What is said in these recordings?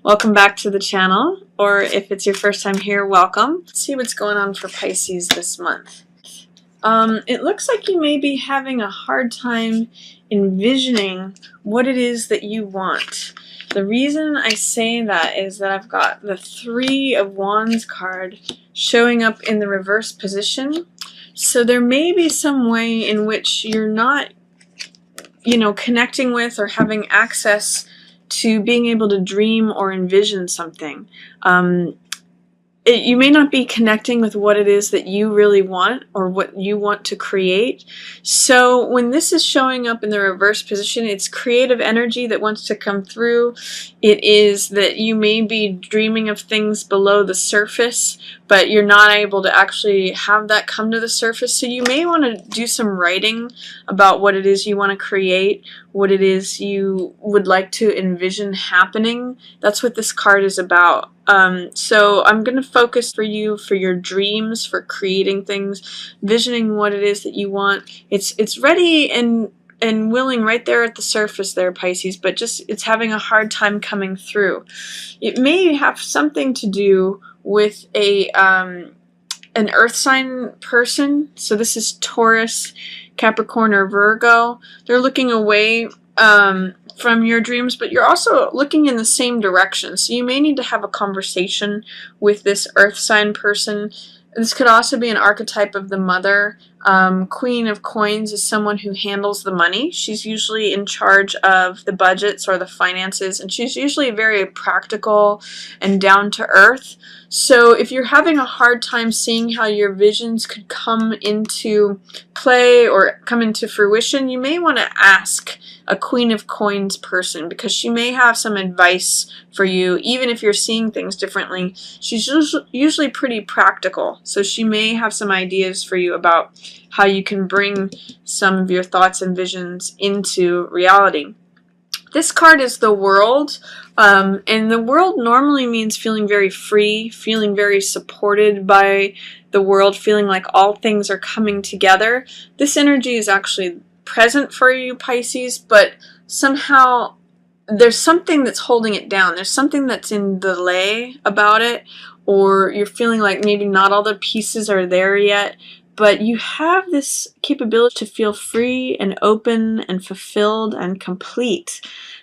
Welcome back to the channel, or if it's your first time here, welcome. Let's see what's going on for Pisces this month. It looks like you may be having a hard time envisioning what it is that you want. The reason I say that is that I've got the Three of Wands card showing up in the reverse position. So there may be some way in which you're not, connecting with or having access to being able to dream or envision something. You may not be connecting with what it is that you really want or what you want to create. So when this is showing up in the reverse position, it's creative energy that wants to come through. It is that you may be dreaming of things below the surface, but you're not able to actually have that come to the surface. So you may want to do some writing about what it is you want to create, what it is you would like to envision happening. That's what this card is about. So I'm going to focus for you, for your dreams, for creating things, visioning what it is that you want. It's ready and willing right there at the surface there, Pisces, but just it's having a hard time coming through. It may have something to do with an earth sign person. So this is Taurus, Capricorn, or Virgo. They're looking away from your dreams, but you're also looking in the same direction. So you may need to have a conversation with this earth sign person. This could also be an archetype of the mother. Queen of Coins is someone who handles the money. She's usually in charge of the budgets or the finances, and she's usually very practical and down to earth. So if you're having a hard time seeing how your visions could come into play or come into fruition, you may want to ask a Queen of Coins person, because she may have some advice for you, even if you're seeing things differently. She's usually pretty practical, so she may have some ideas for you about how you can bring some of your thoughts and visions into reality. This card is the World, and the World normally means feeling very free, feeling very supported by the world, feeling like all things are coming together. This energy is actually present for you, Pisces, but somehow there's something that's holding it down. There's something that's in delay about it, or you're feeling like maybe not all the pieces are there yet. But you have this capability to feel free and open and fulfilled and complete.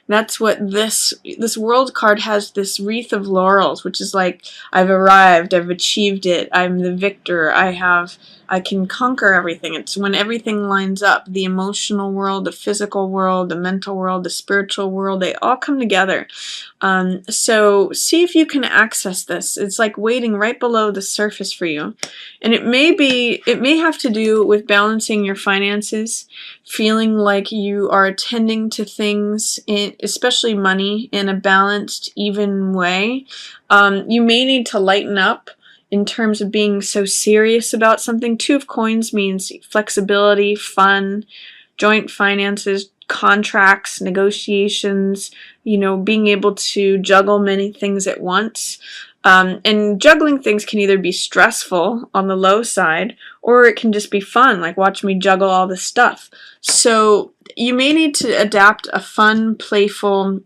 That's what this World card has, this wreath of laurels, which is like, I've arrived, I've achieved it, I'm the victor, I can conquer everything. It's when everything lines up, the emotional world, the physical world, the mental world, the spiritual world, they all come together. So see if you can access this. It's like waiting right below the surface for you. And it may have to do with balancing your finances, feeling like you are attending to things, especially money, in a balanced, even way. You may need to lighten up in terms of being so serious about something. Two of Coins means flexibility, fun, joint finances, contracts, negotiations, being able to juggle many things at once. And juggling things can either be stressful on the low side, or it can just be fun, like watch me juggle all this stuff. So you may need to adapt a fun, playful,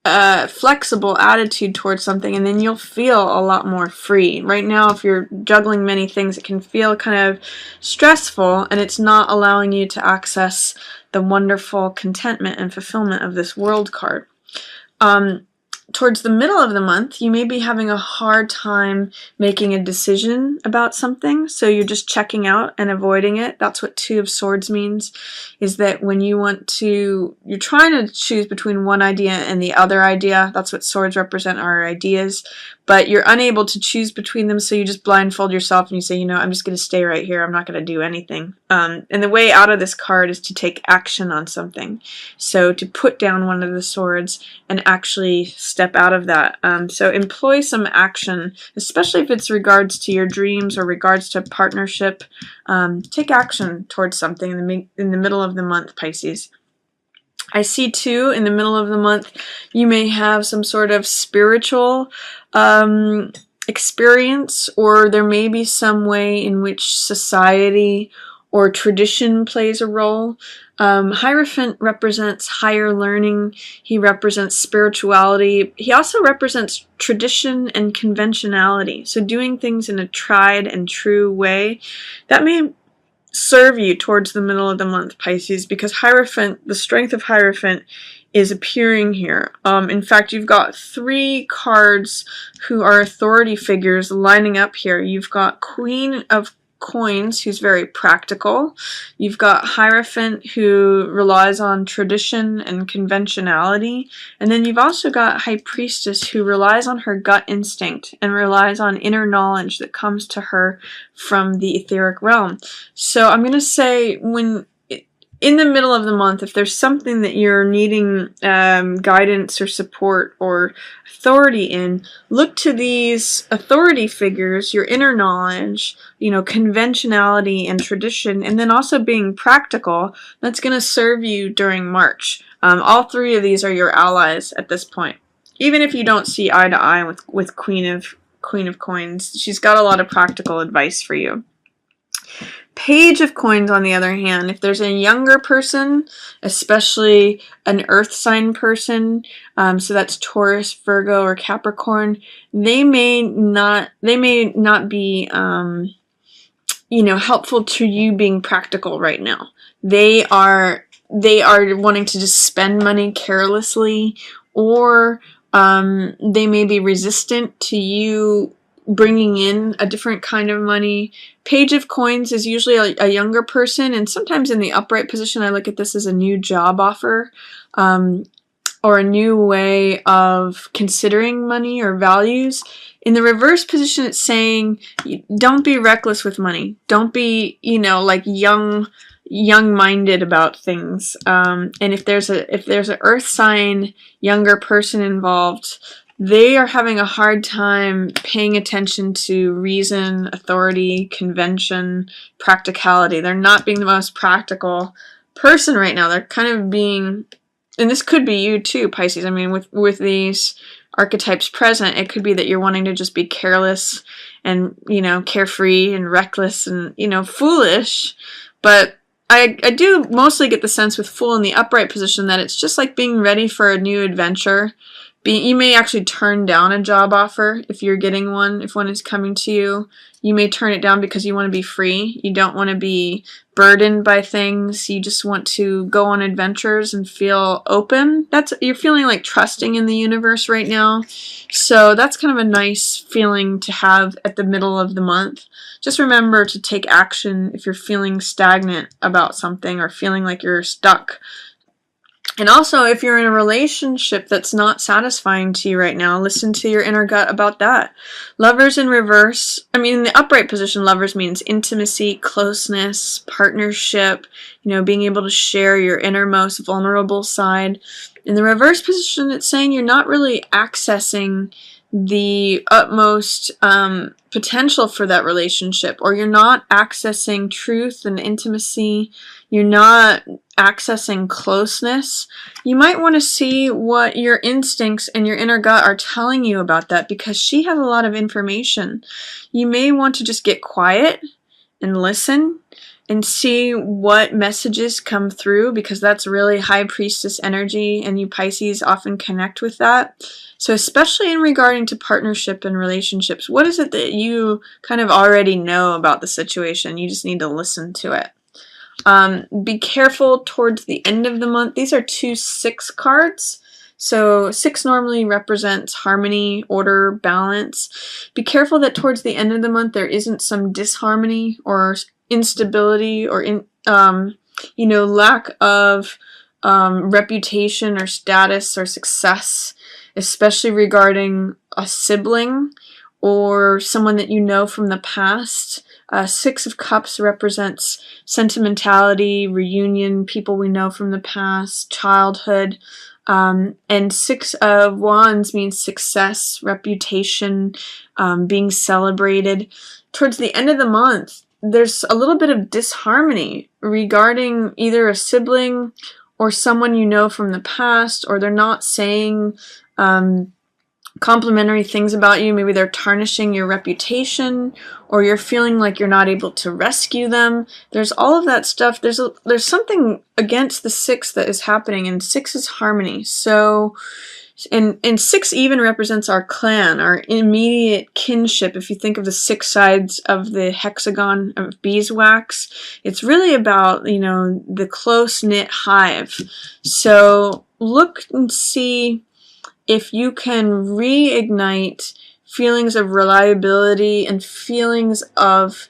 flexible attitude towards something, and then you'll feel a lot more free. Right now, if you're juggling many things, it can feel kind of stressful, and it's not allowing you to access the wonderful contentment and fulfillment of this World card. Towards the middle of the month, you may be having a hard time making a decision about something, so you're just checking out and avoiding it. That's what Two of Swords means, is that when you're trying to choose between one idea and the other idea. That's what swords represent, our ideas, but you're unable to choose between them, so you just blindfold yourself and you say, I'm just going to stay right here. I'm not going to do anything. And the way out of this card is to take action on something. So to put down one of the swords and actually step out of that. So employ some action, especially if it's regards to your dreams or regards to partnership. Take action towards something in the middle of the month, Pisces. I see too, in the middle of the month, you may have some sort of spiritual experience, or there may be some way in which society or tradition plays a role. Hierophant represents higher learning. He represents spirituality. He also represents tradition and conventionality. So doing things in a tried and true way. That may serve you towards the middle of the month, Pisces, because Hierophant, the strength of Hierophant is appearing here. In fact, you've got 3 cards who are authority figures lining up here. You've got Queen of Coins, who's very practical. You've got Hierophant, who relies on tradition and conventionality. And then you've also got High Priestess, who relies on her gut instinct and relies on inner knowledge that comes to her from the etheric realm. So I'm going to say, when in the middle of the month, if there's something that you're needing guidance or support or authority in, look to these authority figures, your inner knowledge, conventionality and tradition, and then also being practical. That's going to serve you during March. All 3 of these are your allies at this point. Even if you don't see eye to eye with Queen of Coins, she's got a lot of practical advice for you. Page of Coins, on the other hand, if there's a younger person, especially an earth sign person, so that's Taurus, Virgo, or Capricorn, they may not be helpful to you being practical right now. They are wanting to just spend money carelessly, or they may be resistant to you bringing in a different kind of money. Page of Coins is usually a younger person, and sometimes in the upright position I look at this as a new job offer, or a new way of considering money or values. In the reverse position, it's saying don't be reckless with money. Don't be, like young-minded about things. And if there's an earth sign younger person involved, they are having a hard time paying attention to reason, authority, convention, practicality. They're not being the most practical person right now. They're kind of being, and this could be you too, Pisces. I mean, with these archetypes present, it could be that you're wanting to just be careless and, carefree and reckless and, foolish. But I do mostly get the sense with Fool in the upright position that it's just like being ready for a new adventure. You may actually turn down a job offer if you're getting one. If one is coming to you, you may turn it down because you want to be free. You don't want to be burdened by things. You just want to go on adventures and feel open. You're feeling like trusting in the universe right now. So that's kind of a nice feeling to have at the middle of the month. Just remember to take action if you're feeling stagnant about something or feeling like you're stuck. And also, if you're in a relationship that's not satisfying to you right now, listen to your inner gut about that. Lovers in reverse, in the upright position, lovers means intimacy, closeness, partnership, being able to share your innermost vulnerable side. In the reverse position, it's saying you're not really accessing the utmost potential for that relationship, or you're not accessing truth and intimacy. You're not accessing closeness. You might want to see what your instincts and your inner gut are telling you about that, because she has a lot of information. You may want to just get quiet and listen and see what messages come through, because that's really High Priestess energy, and you Pisces often connect with that. So especially in regarding to partnership and relationships, what is it that you kind of already know about the situation? You just need to listen to it. Be careful towards the end of the month. These are 2 6 cards. So 6 normally represents harmony, order, balance. Be careful that towards the end of the month there isn't some disharmony or instability or lack of reputation or status or success, especially regarding a sibling or someone that you know from the past. 6 of Cups represents sentimentality, reunion, people we know from the past, childhood. And 6 of Wands means success, reputation, being celebrated. Towards the end of the month, there's a little bit of disharmony regarding either a sibling or someone you know from the past, or they're not saying complimentary things about you. Maybe they're tarnishing your reputation, or you're feeling like you're not able to rescue them. There's all of that stuff. There's something against the 6 that is happening, and 6 is harmony. So, and 6 even represents our clan, our immediate kinship. If you think of the 6 sides of the hexagon of beeswax, it's really about, you know, the close-knit hive. So look and see if you can reignite feelings of reliability and feelings of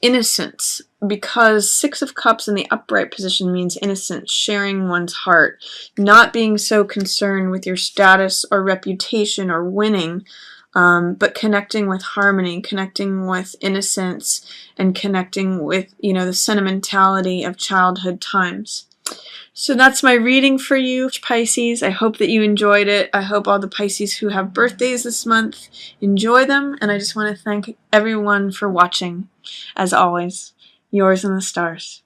innocence, because 6 of Cups in the upright position means innocence, sharing one's heart, not being so concerned with your status or reputation or winning, but connecting with harmony, connecting with innocence, and connecting with, you know, the sentimentality of childhood times. So that's my reading for you, Pisces. I hope that you enjoyed it. I hope all the Pisces who have birthdays this month enjoy them. And I just want to thank everyone for watching. As always, yours in the stars.